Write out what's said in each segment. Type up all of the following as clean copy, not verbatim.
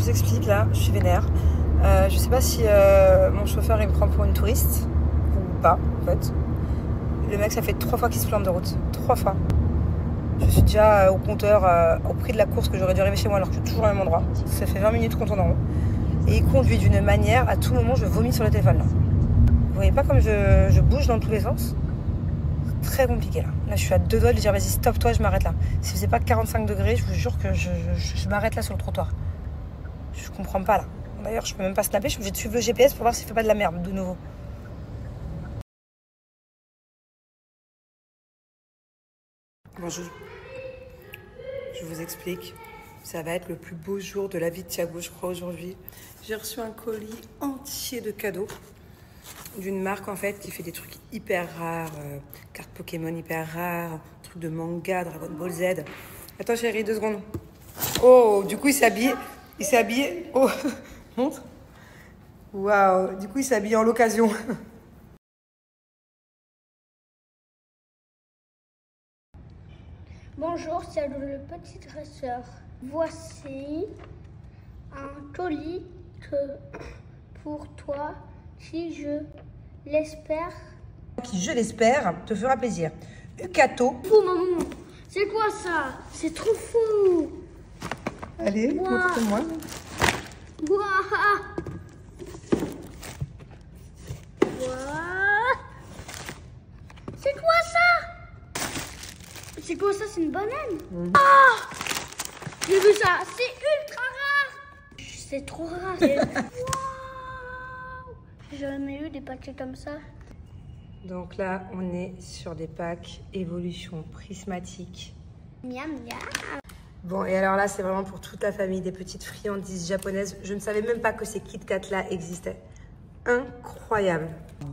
vous explique là, je suis vénère. Je sais pas si mon chauffeur il me prend pour une touriste ou pas en fait. Le mec ça fait 3 fois qu'il se plante de route. 3 fois. Je suis déjà au compteur au prix de la course que j'aurais dû arriver chez moi alors que je suis toujours au même endroit. Ça fait 20 minutes qu'on tourne en rond. Et il conduit d'une manière, à tout moment je vomis sur le téléphone là. Vous voyez pas comme je bouge dans tous les sens? C'est très compliqué là. Là je suis à 2 doigts de lui dire vas-y stop toi, je m'arrête là. Si faisait pas 45 degrés, je vous jure que je m'arrête là sur le trottoir. Je comprends pas là. D'ailleurs je peux même pas snapper, je suis obligée de suivre le GPS pour voir s'il fait pas de la merde de nouveau. Bonjour. Je vous explique. Ça va être le plus beau jour de la vie de Thiago, je crois, aujourd'hui. J'ai reçu un colis entier de cadeaux d'une marque, en fait, qui fait des trucs hyper rares. Cartes Pokémon hyper rares, trucs de manga, Dragon Ball Z. Attends, chérie, 2 secondes. Oh, du coup, il s'est habillé. Il s'est habillé. Oh, montre. Waouh, du coup, il s'est habillé en l'occasion. Bonjour, c'est le petit dresseur. Voici un colis pour toi qui, je l'espère, te fera plaisir. Ukato. fou, maman. C'est quoi ça? C'est trop fou. Allez, Wow. montre-moi. Waouh. C'est quoi ça? C'est quoi ça? C'est une banane? Ah! J'ai vu ça. C'est ultra rare. C'est trop rare. Waouh! J'ai jamais eu des paquets comme ça. Donc là, on est sur des packs évolution prismatique. Miam, miam. Bon, et alors là, c'est vraiment pour toute la famille, des petites friandises japonaises. Je ne savais même pas que ces Kit Kat là existaient. Incroyable.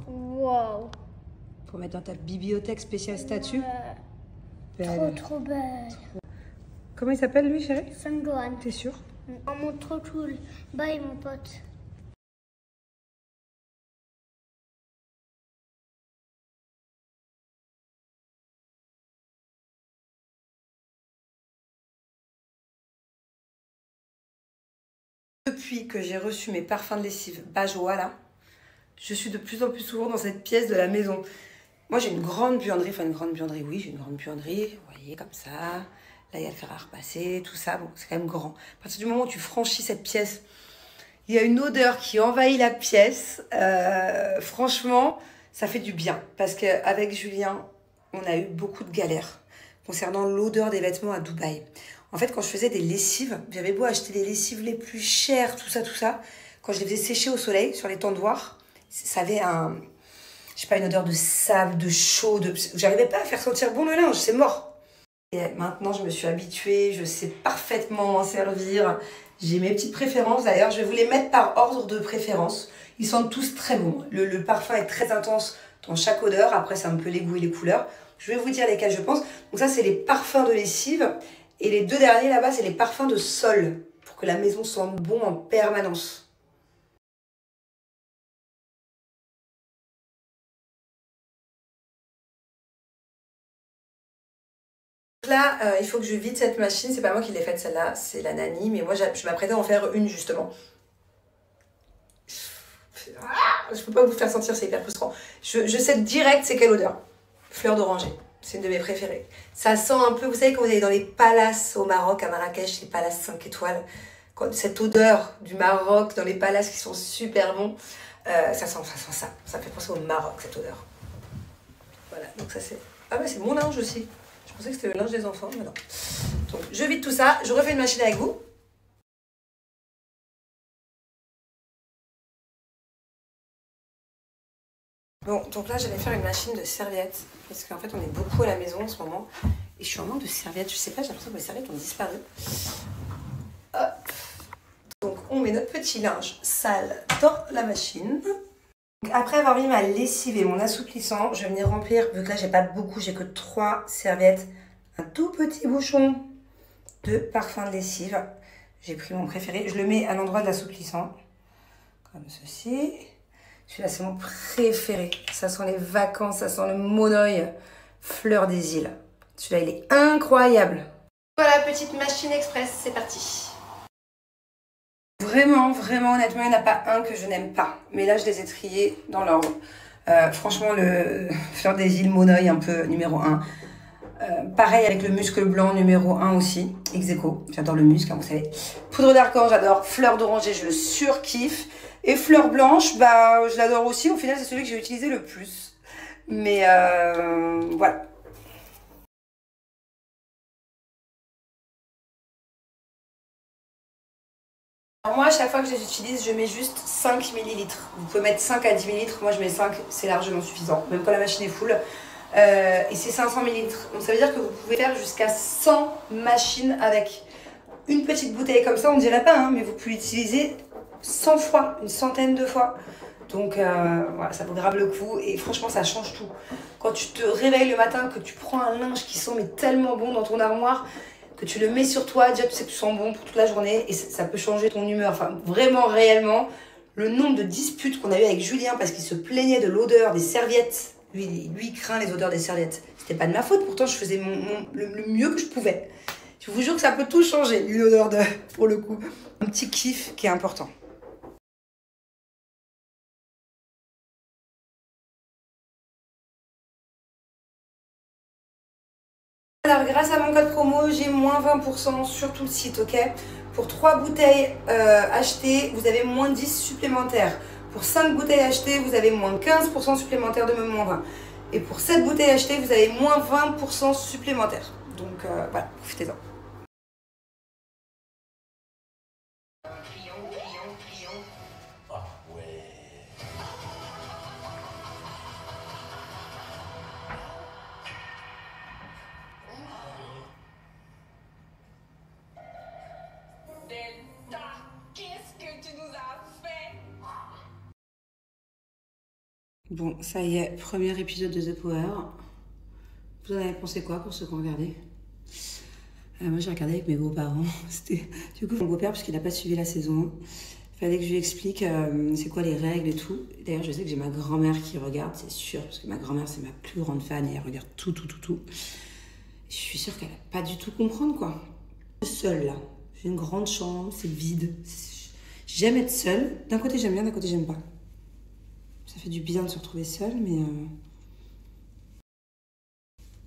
Wow. Pour mettre dans ta bibliothèque spéciale statue. Trop belle. Comment il s'appelle lui, chérie? Sangohan. T'es sûr? Oh, mon trop cool. Bye, mon pote. Depuis que j'ai reçu mes parfums de lessive Bajoa là, je suis de plus en plus souvent dans cette pièce de la maison. Moi j'ai une grande buanderie, oui j'ai une grande buanderie, vous voyez comme ça. Là il y a le fer à repasser, tout ça, bon c'est quand même grand. À partir du moment où tu franchis cette pièce, il y a une odeur qui envahit la pièce. Franchement, ça fait du bien. Parce qu'avec Julien, on a eu beaucoup de galères concernant l'odeur des vêtements à Dubaï. En fait, quand je faisais des lessives, j'avais beau acheter les lessives les plus chères, tout ça. Quand je les faisais sécher au soleil, sur les tendoirs, ça avait je sais pas, une odeur de sable, de chaud. J'arrivais pas à faire sentir bon le linge, c'est mort. Et maintenant, je me suis habituée, je sais parfaitement m'en servir. J'ai mes petites préférences, d'ailleurs, je vais vous les mettre par ordre de préférence. Ils sentent tous très bons. Le parfum est très intense dans chaque odeur. Après, c'est un peu les goûts et les couleurs. Je vais vous dire lesquels je pense. Donc ça, c'est les parfums de lessive. Et les 2 derniers là-bas, c'est les parfums de sol. Pour que la maison sente bon en permanence. Là, il faut que je vide cette machine. C'est pas moi qui l'ai faite celle-là, c'est la nanny. Mais moi, je m'apprêtais à en faire une justement. Je peux pas vous faire sentir, c'est hyper frustrant. Je sais direct c'est quelle odeur. Fleur d'oranger. C'est une de mes préférées. Ça sent un peu, vous savez, quand vous allez dans les palaces au Maroc, à Marrakech, les palaces 5 étoiles, cette odeur du Maroc dans les palaces qui sont super bons, ça sent ça. Ça me fait penser au Maroc, cette odeur. Voilà, donc ça c'est... Ah mais c'est mon linge aussi. Je pensais que c'était le linge des enfants, mais non. Donc je vide tout ça, je refais une machine avec vous. Bon, donc là, j'allais faire une machine de serviettes. Parce qu'en fait, on est beaucoup à la maison en ce moment. Et je suis en manque de serviettes. Je sais pas, j'ai l'impression que mes serviettes ont disparu. Hop. Donc, on met notre petit linge sale dans la machine. Donc, après avoir mis ma lessive et mon assouplissant, je vais venir remplir, vu que là, j'ai pas beaucoup, j'ai que 3 serviettes, un tout petit bouchon de parfum de lessive. J'ai pris mon préféré. Je le mets à l'endroit de l'assouplissant. Comme ceci. Celui-là, c'est mon préféré. Ça sent les vacances, ça sent le monoeil, fleur des îles. Celui-là, il est incroyable. Voilà, petite machine express, c'est parti. Vraiment, vraiment, honnêtement, il n'y en a pas un que je n'aime pas. Mais là, je les ai triés dans l'ordre. Franchement, le Fleur des Îles Monoï, un peu numéro 1. Pareil avec le muscle blanc, numéro 1 aussi. Ex aequo. J'adore le muscle, hein, vous savez. Poudre d'argan, j'adore. Fleur d'oranger, je le surkiffe. Et fleur blanche, bah, je l'adore aussi. Au final, c'est celui que j'ai utilisé le plus. Mais voilà. Alors moi, à chaque fois que je les utilise, je mets juste 5 millilitres. Vous pouvez mettre 5 à 10 millilitres. Moi, je mets 5, c'est largement suffisant. Même quand la machine est full. Et c'est 500 millilitres. Donc ça veut dire que vous pouvez faire jusqu'à 100 machines avec une petite bouteille comme ça. On dirait pas, hein, mais vous pouvez l'utiliser 100 fois, une centaine de fois. Donc voilà, ça vaut grave le coup. Et franchement, ça change tout. Quand tu te réveilles le matin, que tu prends un linge qui sent mais tellement bon dans ton armoire, que tu le mets sur toi, déjà tu sais que tu sens bon pour toute la journée et ça peut changer ton humeur. Enfin, vraiment, réellement, le nombre de disputes qu'on a eu avec Julien parce qu'il se plaignait de l'odeur des serviettes. Lui, il craint les odeurs des serviettes. C'était pas de ma faute, pourtant je faisais le mieux que je pouvais. Je vous jure que ça peut tout changer, une odeur de, pour le coup. Un petit kiff qui est important. Alors grâce à mon code promo, j'ai moins 20% sur tout le site, ok? Pour 3 bouteilles achetées, vous avez moins 10 supplémentaires. Pour 5 bouteilles achetées, vous avez moins 15% supplémentaire de même moins 20. Et pour 7 bouteilles achetées, vous avez moins 20% supplémentaire. Donc voilà, profitez-en. Bon, ça y est, premier épisode de The Power. Vous en avez pensé quoi pour ceux qui ont regardé? Moi j'ai regardé avec mes beaux-parents. C'était du coup mon beau-père parce qu'il n'a pas suivi la saison. Il fallait que je lui explique c'est quoi les règles et tout. D'ailleurs je sais que j'ai ma grand-mère qui regarde, c'est sûr, parce que ma grand-mère c'est ma plus grande fan et elle regarde tout. Je suis sûre qu'elle n'a pas du tout comprendre quoi. Seule là, j'ai une grande chambre, c'est vide. J'aime être seule. D'un côté j'aime bien, d'un côté j'aime pas. Ça fait du bien de se retrouver seule, mais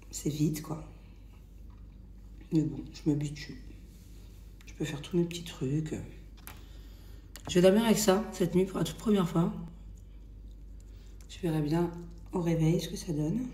c'est vide, quoi. Mais bon, je m'habitue. Je peux faire tous mes petits trucs. Je vais dormir avec ça, cette nuit, pour la toute première fois. Je verrai bien au réveil ce que ça donne.